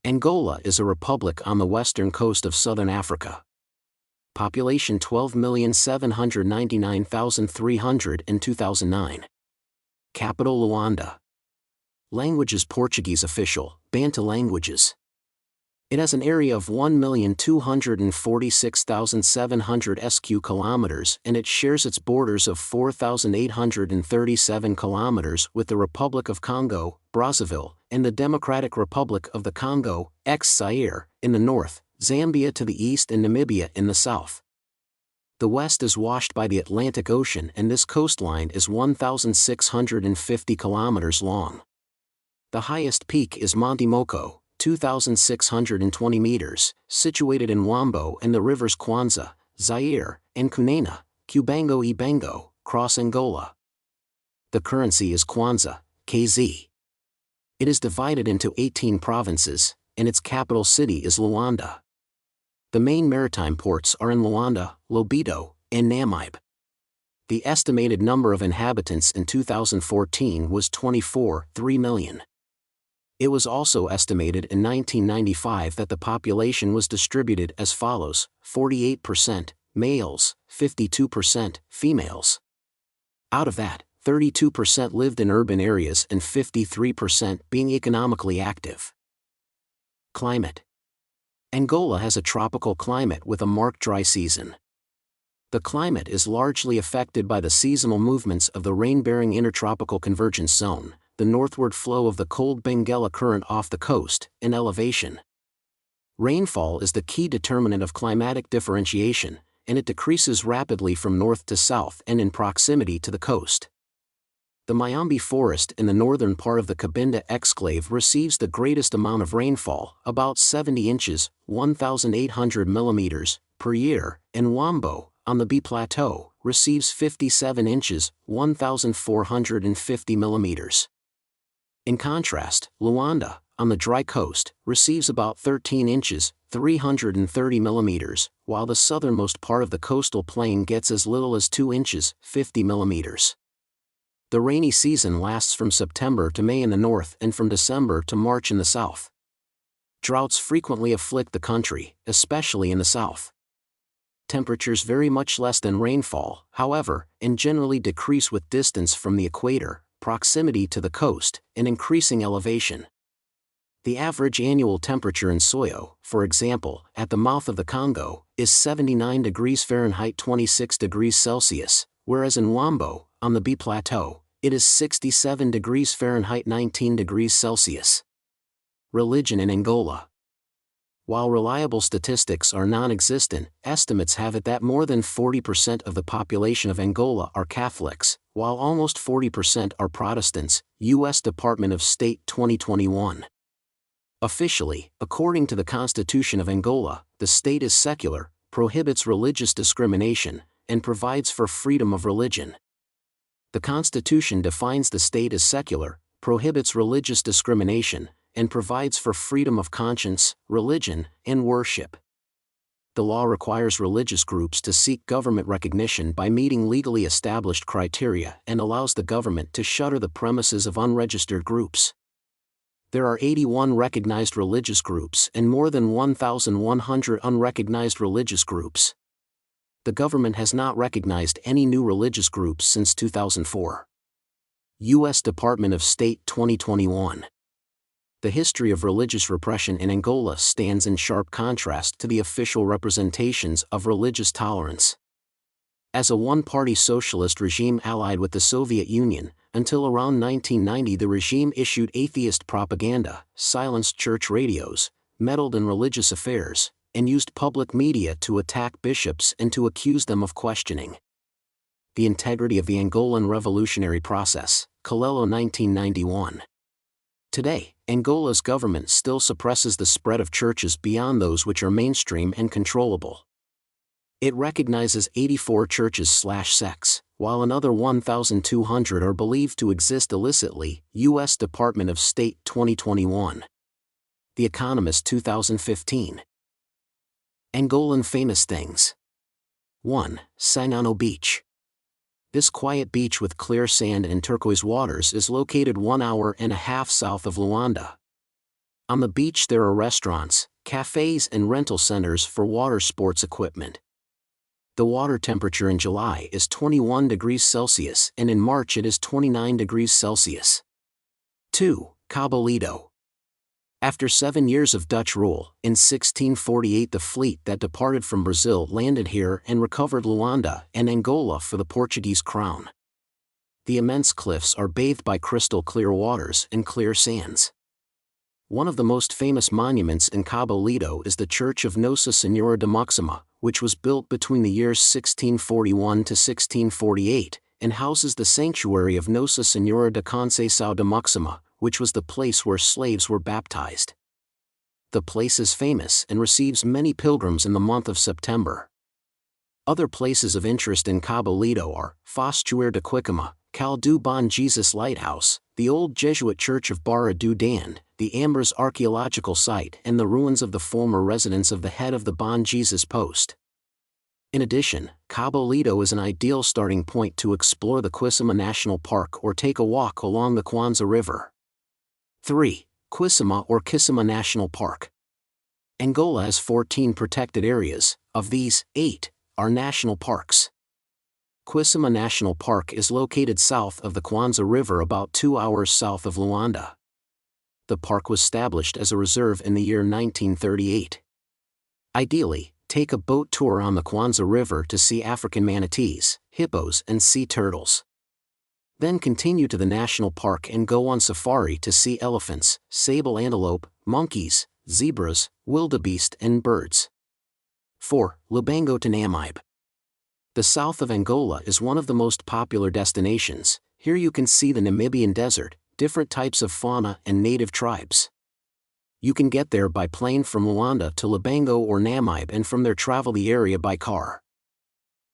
Angola is a republic on the western coast of southern Africa. Population 12,799,300 in 2009. Capital Luanda. Languages: Portuguese official, Bantu languages. It has an area of 1,246,700 sq kilometers and it shares its borders of 4,837 kilometers with the Republic of Congo, Brazzaville, and the Democratic Republic of the Congo, ex-Zaire, in the north, Zambia to the east and Namibia in the south. The west is washed by the Atlantic Ocean and this coastline is 1,650 kilometers long. The highest peak is Monte Moko, 2,620 meters, situated in Wambo and the rivers Kwanza, Zaire, and Kunena, Kubango e Bango, cross Angola. The currency is Kwanza, KZ. It is divided into 18 provinces, and its capital city is Luanda. The main maritime ports are in Luanda, Lobito, and Namibe. The estimated number of inhabitants in 2014 was 24.3 million. It was also estimated in 1995 that the population was distributed as follows: 48% males, 52% females. Out of that, 32% lived in urban areas and 53% being economically active. Climate. Angola has a tropical climate with a marked dry season. The climate is largely affected by the seasonal movements of the rain-bearing intertropical convergence zone, the northward flow of the cold Benguela current off the coast, and elevation. Rainfall is the key determinant of climatic differentiation, and it decreases rapidly from north to south and in proximity to the coast. The Mayombe forest in the northern part of the Cabinda exclave receives the greatest amount of rainfall, about 70 inches, 1,800 millimeters, per year, and Wambo, on the B Plateau, receives 57 inches, 1,450 millimeters. In contrast, Luanda, on the dry coast, receives about 13 inches, 330 millimeters, while the southernmost part of the coastal plain gets as little as 2 inches, 50 millimeters. The rainy season lasts from September to May in the north and from December to March in the south. Droughts frequently afflict the country, especially in the south. Temperatures vary much less than rainfall, however, and generally decrease with distance from the equator, proximity to the coast, and increasing elevation. The average annual temperature in Soyo, for example, at the mouth of the Congo, is 79 degrees Fahrenheit 26 degrees Celsius, whereas in Wambo, on the B Plateau, it is 67 degrees Fahrenheit 19 degrees Celsius. Religion in Angola. While reliable statistics are non-existent, estimates have it that more than 40% of the population of Angola are Catholics, while almost 40% are Protestants, U.S. Department of State 2021. Officially, according to the Constitution of Angola, the state is secular, prohibits religious discrimination, and provides for freedom of religion. The Constitution defines the state as secular, prohibits religious discrimination, and provides for freedom of conscience, religion, and worship. The law requires religious groups to seek government recognition by meeting legally established criteria and allows the government to shutter the premises of unregistered groups. There are 81 recognized religious groups and more than 1,100 unrecognized religious groups. The government has not recognized any new religious groups since 2004. U.S. Department of State 2021. The history of religious repression in Angola stands in sharp contrast to the official representations of religious tolerance. As a one-party socialist regime allied with the Soviet Union, until around 1990 the regime issued atheist propaganda, silenced church radios, meddled in religious affairs, and used public media to attack bishops and to accuse them of questioning the integrity of the Angolan revolutionary process. Colello 1991. Today, Angola's government still suppresses the spread of churches beyond those which are mainstream and controllable. It recognizes 84 churches/sects, while another 1,200 are believed to exist illicitly. U.S. Department of State 2021. The Economist 2015. Angolan famous things. 1. Sangano Beach. This quiet beach with clear sand and turquoise waters is located 1.5 hours south of Luanda. On the beach there are restaurants, cafes and rental centers for water sports equipment. The water temperature in July is 21 degrees Celsius and in March it is 29 degrees Celsius. 2. Cabo Lido. After 7 years of Dutch rule, in 1648 the fleet that departed from Brazil landed here and recovered Luanda and Angola for the Portuguese crown. The immense cliffs are bathed by crystal clear waters and clear sands. One of the most famous monuments in Cabo Lido is the Church of Nossa Senhora de Moxima, which was built between the years 1641 to 1648, and houses the sanctuary of Nossa Senhora de Conceição de Moxima, which was the place where slaves were baptized. The place is famous and receives many pilgrims in the month of September. Other places of interest in Cabo Lido are Fostuário de Quicama, Cal do Bom Jesus Lighthouse, the old Jesuit church of Barra do Dande, the Ambras archaeological site and the ruins of the former residence of the head of the Bom Jesus post. In addition, Cabo Lido is an ideal starting point to explore the Quicama National Park or take a walk along the Kwanza River. 3. Quicama or Kisama National Park. Angola has 14 protected areas, of these, 8 are national parks. Quicama National Park is located south of the Kwanza River about 2 hours south of Luanda. The park was established as a reserve in the year 1938. Ideally, take a boat tour on the Kwanza River to see African manatees, hippos and sea turtles. Then continue to the national park and go on safari to see elephants, sable antelope, monkeys, zebras, wildebeest and birds. 4. Lubango to Namibe. The south of Angola is one of the most popular destinations. Here you can see the Namibian desert, different types of fauna and native tribes. You can get there by plane from Luanda to Lubango or Namibe and from there travel the area by car.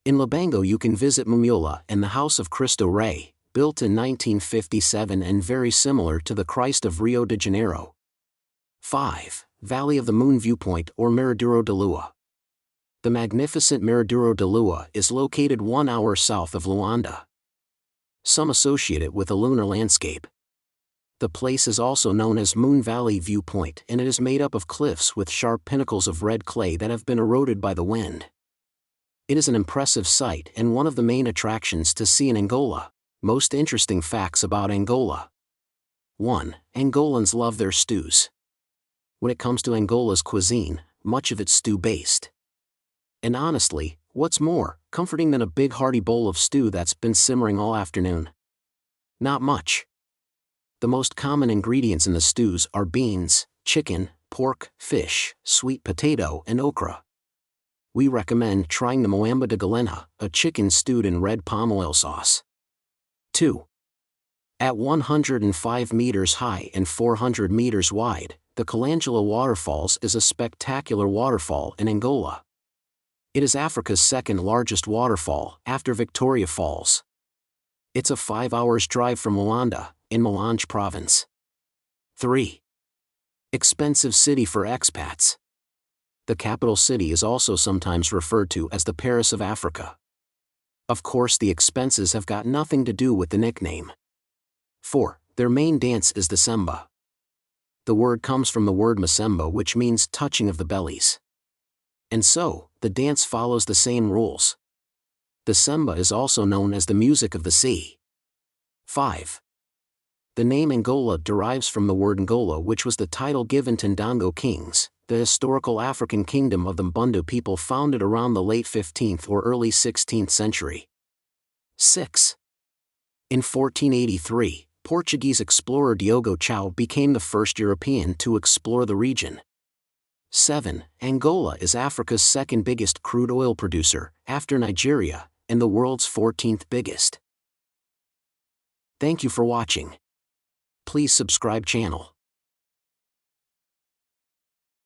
In Lubango you can visit Mumula and the House of Cristo Rei, built in 1957 and very similar to the Christ of Rio de Janeiro. 5. Valley of the Moon Viewpoint or Miraduro de Lua. The magnificent Miraduro de Lua is located 1 hour south of Luanda. Some associate it with a lunar landscape. The place is also known as Moon Valley Viewpoint and it is made up of cliffs with sharp pinnacles of red clay that have been eroded by the wind. It is an impressive sight and one of the main attractions to see in Angola. Most interesting facts about Angola. 1. Angolans love their stews. When it comes to Angola's cuisine, much of it's stew-based. And honestly, what's more comforting than a big hearty bowl of stew that's been simmering all afternoon? Not much. The most common ingredients in the stews are beans, chicken, pork, fish, sweet potato and okra. We recommend trying the moamba de galinha, a chicken stewed in red palm oil sauce. 2. At 105 meters high and 400 meters wide, the Calangela Waterfalls is a spectacular waterfall in Angola. It is Africa's second largest waterfall, after Victoria Falls. It's a 5 hours drive from Luanda, in Malanje Province. 3. Expensive city for expats. The capital city is also sometimes referred to as the Paris of Africa. Of course the expenses have got nothing to do with the nickname. 4. Their main dance is the semba. The word comes from the word masemba which means touching of the bellies. And so, the dance follows the same rules. The semba is also known as the music of the sea. 5. The name Angola derives from the word Angola which was the title given to Ndongo kings, the historical African kingdom of the Mbundu people founded around the late 15th or early 16th century. 6. In 1483, Portuguese explorer Diogo Chao became the first European to explore the region. 7. Angola is Africa's second biggest crude oil producer, after Nigeria, and the world's 14th biggest. Thank you for watching. Please subscribe channel.